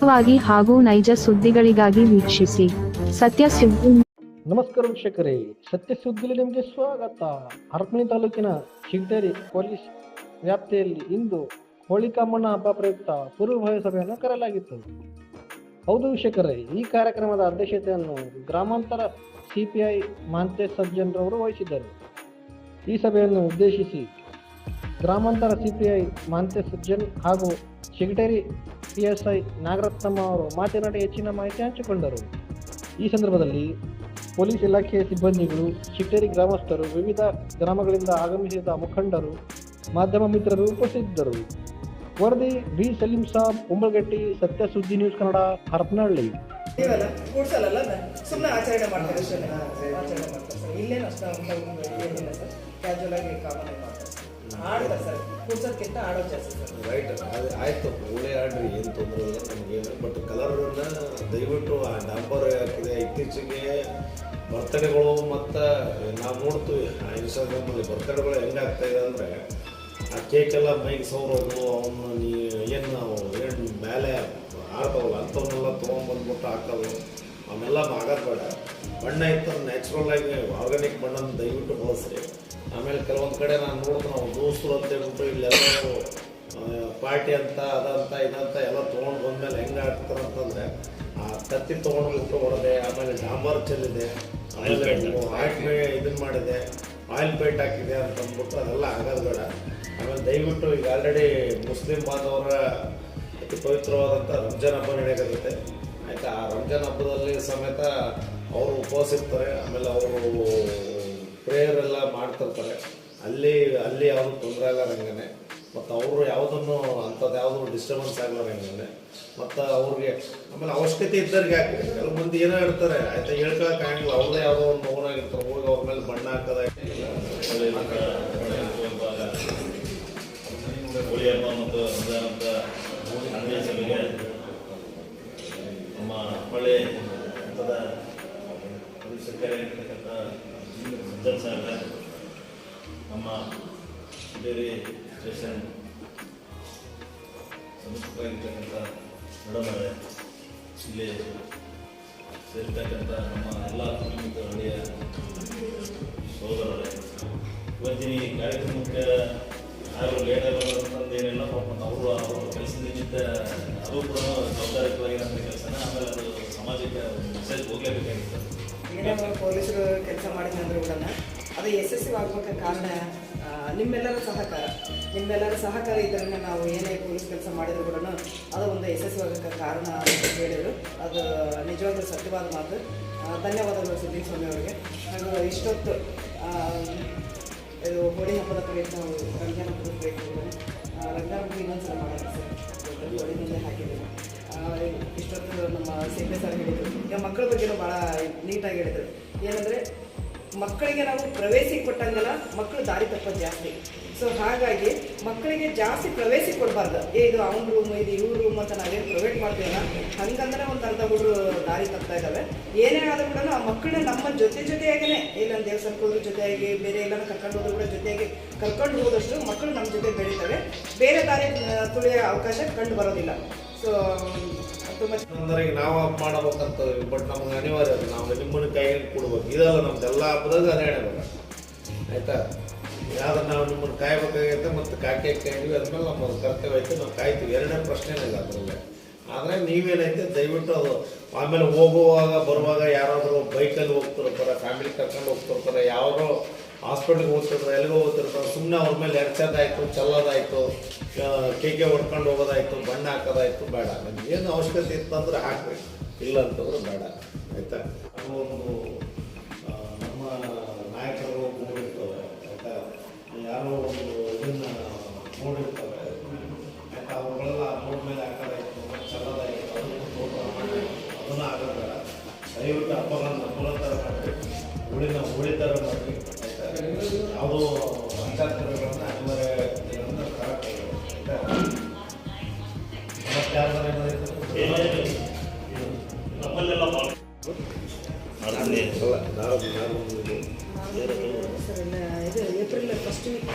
ನಿಖರವಾಗಿ ಹಾಗೂ ನೈಜ ಸುದ್ದಿಗಳಿಗಾಗಿ ವೀಕ್ಷಿಸಿ ಸತ್ಯ ಸುದ್ದಿ. ನಮಸ್ಕಾರ ವೀಕ್ಷಕರೇ, ಸತ್ಯ ಸುದ್ದಿಯಲ್ಲಿ ನಿಮಗೆ ಸ್ವಾಗತ. ಹರಪನಹಳ್ಳಿ ತಾಲೂಕಿನ ಚಿಗಟೇರಿ ಪೊಲೀಸ್ ವ್ಯಾಪ್ತಿಯಲ್ಲಿ ಇಂದು ಹೋಳಿಕಾಮಣ್ಣ ಹಬ್ಬ ಪ್ರಯುಕ್ತ ಪೂರ್ವಭಾವಿ ಸಭೆಯನ್ನು ಕರೆಯಲಾಗಿತ್ತು. ಹೌದು ವೀಕ್ಷಕರೇ, ಈ ಕಾರ್ಯಕ್ರಮದ ಅಧ್ಯಕ್ಷತೆಯನ್ನು ಗ್ರಾಮಾಂತರ ಸಿಪಿಐ ಮಾಂತೇಶ್ ಸಜ್ಜನ್ ರವರು ವಹಿಸಿದ್ದರು. ಈ ಸಭೆಯನ್ನು ಉದ್ದೇಶಿಸಿ ಗ್ರಾಮಾಂತರ ಸಿಪಿಐ ಮಾಂತೇಶ್ ಸಜ್ಜನ್ ಹಾಗೂ ಚಿಗಟೇರಿ PSI ನಾಗರತ್ನಮ್ಮ ಅವರು ಮಾತನಾಡಿ ಹೆಚ್ಚಿನ ಮಾಹಿತಿ ಹಂಚಿಕೊಂಡರು. ಈ ಸಂದರ್ಭದಲ್ಲಿ ಪೊಲೀಸ್ ಇಲಾಖೆಯ ಸಿಬ್ಬಂದಿಗಳು, ಚಿಗಟೇರಿ ಗ್ರಾಮಸ್ಥರು, ವಿವಿಧ ಗ್ರಾಮಗಳಿಂದ ಆಗಮಿಸಿದ ಮುಖಂಡರು, ಮಾಧ್ಯಮ ಮಿತ್ರರು ಉಪಸ್ಥಿತರಿದ್ದರು. ವರದಿ ಬಿ ಸಲೀಂ ಸಾಬ್, ಕುಂಬಳಗಟ್ಟಿ, ಸತ್ಯ ಸುದ್ದಿ ನ್ಯೂಸ್ ಕನ್ನಡ, ಹರಪನಹಳ್ಳಿ. ಸುಮ್ಮನೆ ಆಚರಣೆ ಮಾಡ್ತಾರೆ ಸರ್, ಇಲ್ಲೇನು ಅಷ್ಟು ಏನಿಲ್ಲ ಸರ್, ಕ್ಯಾಜುವಲ್ ಆಗಿ ಕಾಮನ್ ಆಗಿ ಮಾಡ್ತಾರೆ, ಆಡ್ತಾರೆ ಸರ್, ಕೂರ್ಸೋದಕ್ಕಿಂತ ಆಡೋದು ಜಾಸ್ತಿ ಸರ್. ರೈಟ್, ಅದು ಆಯ್ತು, ಒಳ್ಳೆ ಆಡ್ರಿ, ಏನು ತೊಂದರೆ ಇಲ್ಲ ನಮಗೇನು. ಬಟ್ ಕಲರನ್ನ ದಯವಿಟ್ಟು ಆ ಡಾಂಬರ್ ಹಾಕಿದೆ. ಇತ್ತೀಚೆಗೆ ಬರ್ತಡೆಗಳು ಮತ್ತು ನಾವು ನೋಡ್ತೀವಿ ಇನ್ಸ್ಟಾಗ್ರಾಮಲ್ಲಿ ಬರ್ತಡೆಗಳು ಹೆಂಗಾಗ್ತಾ ಇದೆ ಅಂದರೆ, ಆ ಕೇಕೆಲ್ಲ ಮೈಗೆ ಸೌರೋದು, ಅವನ್ನ ಏನು ಮೇಲೆ ಆಡ್ತಾವಲ್ಲ ಅಂಥವನ್ನೆಲ್ಲ ತೊಗೊಂಡ್ಬಂದ್ಬಿಟ್ಟು ಹಾಕೋದು, ಅವನ್ನೆಲ್ಲ ಆಗೋದು ಬೇಡ. ಬಣ್ಣ ಇತ್ತು ನ್ಯಾಚುರಲ್ ಆಗಿ ಆರ್ಗ್ಯಾನಿಕ್ ಬಣ್ಣನ ದಯವಿಟ್ಟು ಬಳಸ್ರಿ. ಆಮೇಲೆ ಕೆಲವೊಂದು ಕಡೆ ನಾನು ನೋಡಿದ್ರೆ ನಾವು ದೋಸ್ತರು ಅಂತ ಹೇಳ್ಬಿಟ್ಟು ಇಲ್ಲೆಲ್ಲರೂ ಪಾರ್ಟಿ ಅಂತ ಅದಂತ ಇದಂತ ಎಲ್ಲ ತೊಗೊಂಡು ಬಂದಮೇಲೆ ಹೆಂಗೆ ಆಗ್ತಾರೆ ಅಂತಂದರೆ, ಆ ಕತ್ತಿ ತೊಗೊಂಡ್ಬಿಟ್ಟು ಹೊರದೆ, ಆಮೇಲೆ ಡಾಂಬರ್ ಚೆಲ್ಲಿದೆ, ಆಮೇಲೆ ಇದನ್ನು ಮಾಡಿದೆ, ಆಯಿಲ್ ಪೇಂಟ್ ಹಾಕಿದೆ ಅಂತ ಅಂದ್ಬಿಟ್ಟು ಅದೆಲ್ಲ ಆಗೋದು ಬೇಡ. ಆಮೇಲೆ ದಯವಿಟ್ಟು ಈಗ ಆಲ್ರೆಡಿ ಮುಸ್ಲಿಂ ಬಾಂಧವರ ಅತಿ ಪವಿತ್ರವಾದಂಥ ರಂಜಾನ್ ಹಬ್ಬ ನಡೆಯಕತ್ತೆ ಆಯಿತಾ. ಆ ರಂಜಾನ್ ಹಬ್ಬದಲ್ಲಿ ಸಮೇತ ಅವರು ಉಪವಾಸ ಇರ್ತಾರೆ. ಆಮೇಲೆ ಅವರು ಪ್ರೇಯರ್ ಎಲ್ಲ ಮಾಡ್ತಿರ್ತಾರೆ. ಅಲ್ಲಿ ಯಾವುದು ತೊಂದರೆ ಆಗಲಾರಂಗೆ, ಮತ್ತು ಅವರು ಯಾವುದನ್ನು ಅಂಥದ್ದು ಯಾವುದು ಡಿಸ್ಟರ್ಬೆನ್ಸ್ ಆಗಲಾರಂಗೆ, ಮತ್ತು ಅವ್ರಿಗೆ ಆಮೇಲೆ ಅವಶ್ಯಕತೆ ಇದ್ದವ್ರಿಗೆ ಹಾಕಿ. ಕೆಲವು ಮಂದಿ ಏನೋ ಇರ್ತಾರೆ ಆಯಿತಾ, ಹೇಳ್ಕೊಳಕ್ಕಾಗಿಲ್ಲ, ಅವ್ರದೇ ಯಾವುದೋ ಒಂದು ನೋವಾಗಿರ್ತಾರೆ, ಹೋಗಿ ಅವ್ರ ಮೇಲೆ ಬಣ್ಣ ಹಾಕೋದಾಗಿಲ್ಲ. ಹೋಳಿ ಹಬ್ಬ ಮತ್ತು ರಂಜಾನ್ ಹಬ್ಬ ಆಂಜನೇಯ ಸಭೆಗೆ ನಮ್ಮ ಹರಪನಹಳ್ಳಿ ಹಂತದ ಸರ್ಕಾರಿರ್ತಕ್ಕಂಥ ಸಜ್ಜನ್ ಸಾಹೇಬ್ರೆ, ನಮ್ಮ ಚಿಗಟೇರಿ ಸ್ಟೇಷನ್ ಸಂಸ್ಥೆಯಾಗಿರ್ತಕ್ಕಂಥ ಮೇಡಮ್ ಅವರೇ, ಇಲ್ಲಿ ಸೇರಿರ್ತಕ್ಕಂಥ ನಮ್ಮ ಎಲ್ಲ ಕುಟುಂಬ ಹಳ್ಳಿಯ ಸಹೋದರರೇ, ಇವತ್ತಿನ ಈ ಕಾರ್ಯಕ್ರಮಕ್ಕೆ ಯಾರು ಲೇಟ್ ಆಗೋದಂತಂದು ಏನಿಲ್ಲ. ಮತ್ತು ಅವರು ಕೆಲಸ ನಿಮಿತ್ತ ಅದು ಕೂಡ ಜವಾಬ್ದಾರಿಯುತವಾಗಿರೋಂಥ ಕೆಲಸನ. ಆಮೇಲೆ ಅದು ಸಮಾಜಕ್ಕೆ ಮೆಸೇಜ್ ಹೋಗಲೇಬೇಕಾಗಿತ್ತು. ಏನೇ ಪೊಲೀಸರು ಕೆಲಸ ಮಾಡಿದಂದ್ರೆ ಕೂಡ ಅದು ಯಶಸ್ವಿಯಾಗಬೇಕಾದ ಕಾರಣ ನಿಮ್ಮೆಲ್ಲರ ಸಹಕಾರ ಇದರಿಂದ ನಾವು ಏನೇ ಪೊಲೀಸ್ ಕೆಲಸ ಮಾಡಿದ್ರು ಕೂಡ ಅದು ಒಂದು ಯಶಸ್ವಿಯಾಗಕ್ಕೆ ಕಾರಣ ಅಂತ ಹೇಳಿದರು. ಅದು ನಿಜವಾಗ್ಲೂ ಸತ್ಯವಾದ ಮಾತು. ಧನ್ಯವಾದಗಳು ಸುದೀಪ್ ಸ್ವಾಮಿ ಅವರಿಗೆ. ಹಾಗೂ ಇಷ್ಟೊತ್ತು ಇದು ಹೋಳಿ ಹಬ್ಬದ ಪ್ರಯತ್ನ, ರಂಜಾನ್ ಹಬ್ಬದ ಪ್ರಯತ್ನ ರಂಜಾನ್ ಹಬ್ಬ ಇನ್ನೊಂದ್ಸಲ ಮಾಡೋಣ ಸರ್, ಹೋಳಿ ಮುಂದೆ ಹಾಕಿದ್ದೀವಿ. ಇಷ್ಟೊತ್ತು ನಮ್ಮ ಸಿಪಿ ಸರ್ ಹೇಳಿದರು. ಈಗ ಮಕ್ಕಳ ಬಗ್ಗೆನೂ ಭಾಳ ನೀಟಾಗಿ ಹೇಳಿದರು. ಏನಂದರೆ ಮಕ್ಕಳಿಗೆ ನಾವು ಪ್ರವೇಶಿ ಕೊಟ್ಟಂಗೆಲ್ಲ ಮಕ್ಕಳು ದಾರಿ ತಪ್ಪೋದು ಜಾಸ್ತಿ. ಸೊ ಹಾಗಾಗಿ ಮಕ್ಕಳಿಗೆ ಜಾಸ್ತಿ ಪ್ರವೇಶಿ ಕೊಡಬಾರ್ದು. ಇದು ಅವ್ನ ರೂಮ್, ಇದು ಇವ್ರ ರೂಮ್ ಅಂತ ನಾವೇನು ಪ್ರೊವೈಡ್ ಮಾಡ್ತೀವಲ್ಲ, ಹಂಗಂದ್ರೆ ಒಂದು ಅರ್ಧ ಹುಡುಗರು ದಾರಿ ತಪ್ತಾ ಇದ್ದಾವೆ. ಏನೇ ಆದರೂ ಕೂಡ ಆ ಮಕ್ಕಳನ್ನ ನಮ್ಮ ಜೊತೆಯಾಗೇ, ಇಲ್ಲೊಂದು ದೇವಸ್ಥಾನಕ್ಕೆ ಹೋದ್ರೂ ಜೊತೆಯಾಗಿ, ಬೇರೆ ಎಲ್ಲರೂ ಕರ್ಕೊಂಡು ಹೋದ್ರು ಕೂಡ ಜೊತೆಯಾಗಿ ಕರ್ಕೊಂಡು ಹೋದಷ್ಟು ಮಕ್ಕಳು ನಮ್ಮ ಜೊತೆ ಬೆಳೀತವೆ. ಬೇರೆ ದಾರಿ ತುಳಿಯೋ ಅವಕಾಶ ಕಂಡು ಬರೋದಿಲ್ಲ. ಸೊ ತುಂಬ ನಾವು ಹಬ್ಬ ಮಾಡಬೇಕಂತ, ಬಟ್ ನಮ್ಗೆ ಅನಿವಾರ್ಯ ಅದು. ನಾವು ನಿಮ್ಮನ್ನು ಕೈಯಲ್ಲಿ ಕೊಡ್ಬೇಕು. ಇದಲ್ಲ ನಮ್ದೆಲ್ಲ ಹಬ್ಬದಾಗ ಅದೇ ಹೇಳಬೇಕು ಆಯಿತಾ. ಯಾವ್ದು ನಾವು ನಿಮ್ಮನ್ನು ಕಾಯ್ಬೇಕಾಗೈತೆ ಮತ್ತು ಕಾಕೆ ಕಾಯ್ತೀವಿ, ಅದ್ಮೇಲೆ ನಮ್ಮ ಕರ್ತವ್ಯ ಐತೆ, ನಾವು ಕಾಯ್ತೀವಿ. ಎರಡನೇ ಪ್ರಶ್ನೆನಿಲ್ಲ ಅದರಲ್ಲೇ. ಆದರೆ ನೀವೇನೈತೆ ದಯವಿಟ್ಟು ಅದು ಆಮೇಲೆ ಹೋಗುವಾಗ ಬರುವಾಗ ಯಾರಾದರೂ ಬೈಕಲ್ಲಿ ಹೋಗ್ತಿರ್ತಾರೆ, ಫ್ಯಾಮಿಲಿ ಕರ್ಕೊಂಡು ಹೋಗ್ತಿರ್ತಾರೆ, ಯಾರೋ ಹಾಸ್ಪಿಟ್ಲಿಗೆ ಹೋಗ್ತಿರ್ತಾರೆ, ಎಲ್ಲಿಗೂ ಹೋಗ್ತಿರ್ತಾರೆ, ಸುಮ್ಮನೆ ಅವ್ರ ಮೇಲೆ ಎರ್ಚೋದಾಯಿತು, ಚೆಲ್ಲೋದಾಯಿತು, ಕೇಕೆ ಹೊಡ್ಕೊಂಡು ಹೋಗೋದಾಯಿತು, ಬಣ್ಣ ಹಾಕೋದಾಯಿತು ಬೇಡ. ನಮ್ಗೆ ಏನು ಅವಶ್ಯಕತೆ ಇತ್ತಂದ್ರೆ ಹಾಕ್ಬೇಕು, ಇಲ್ಲ ಅಂತಂದ್ರೆ ಬೇಡ ಆಯಿತಾ. ಅದು ಒಂದು ನಮ್ಮ ನಾಯಕರು ನೋಡಿರ್ತವೆ ಆಯಿತಾ, ಯಾರೋ ಒಂದು ಇದನ್ನು ನೋಡಿರ್ತವೆ ಆಯಿತಾ, ಅವ್ರುಗಳೆಲ್ಲ ರೋಡ್ ಮೇಲೆ ಹಾಕೋದಾಯಿತು, ಚೆಲ್ಲೋದಾಯಿತು, ಅದನ್ನು ಆಗೋದು ಬೇಡ. ದಯವಿಟ್ಟು ಹಬ್ಬಗಳ ಥರ ಮಾಡಿರಿ, ಹೋಳಿ ಥರ ಮಾಡಿರಿ ಆಯಿತಾ. ಯಾವುದೋ ಆಚಾರಗಳನ್ನ ಅನಿವಾರ್ಯ ನಮ್ಮಲ್ಲೆಲ್ಲ ಸರ್, ಇದು ಏಪ್ರಿಲ್ ಫಸ್ಟ್ ವೀಕ್